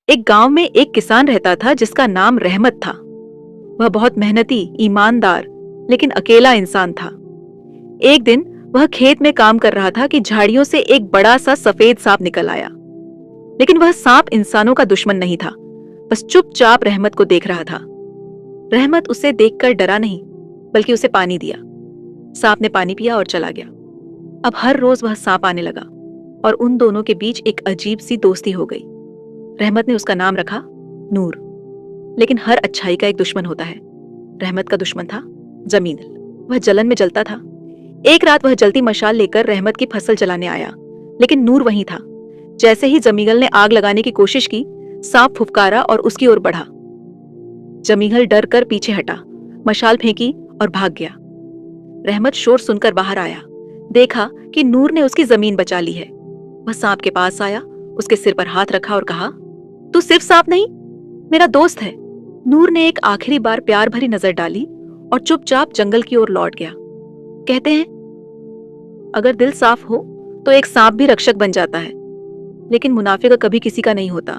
एक गांव में एक किसान रहता था जिसका नाम रहमत था। वह बहुत मेहनती, ईमानदार, लेकिन अकेला इंसान था। एक दिन वह खेत में काम कर रहा था कि झाड़ियों से एक बड़ा सा सफेद सांप निकल आया। लेकिन वह सांप इंसानों का दुश्मन नहीं था, बस चुपचाप रहमत को देख रहा था। रहमत उसे देखकर डरा नहीं, बल्कि उसे पानी दिया। सांप ने पानी पिया और चला गया। अब हर रोज वह सांप आने लगा और उन दोनों के बीच एक अजीब सी दोस्ती हो गई। रहमत ने उसका नाम रखा नूर। लेकिन हर अच्छाई का एक दुश्मन होता है। रहमत का दुश्मन था जमील। वह जलन में जलता था। एक रात वह जलती मशाल लेकर रहमत की फसल जलाने आया, लेकिन नूर वहीं था। जैसे ही जमील ने आग लगाने की कोशिश की, सांप फुफकारा और उसकी ओर बढ़ा। जमील डर कर पीछे हटा, मशाल फेंकी और भाग गया। रहमत शोर सुनकर बाहर आया। देखा कि नूर ने उसकी जमीन बचा ली है। वह सांप के पास आया, उसके सिर पर हाथ रखा और कहा, तू सिर्फ सांप नहीं, मेरा दोस्त है। नूर ने एक आखिरी बार प्यार भरी नजर डाली और चुपचाप जंगल की ओर लौट गया। कहते हैं, अगर दिल साफ हो तो एक सांप भी रक्षक बन जाता है, लेकिन मुनाफिक कभी किसी का नहीं होता।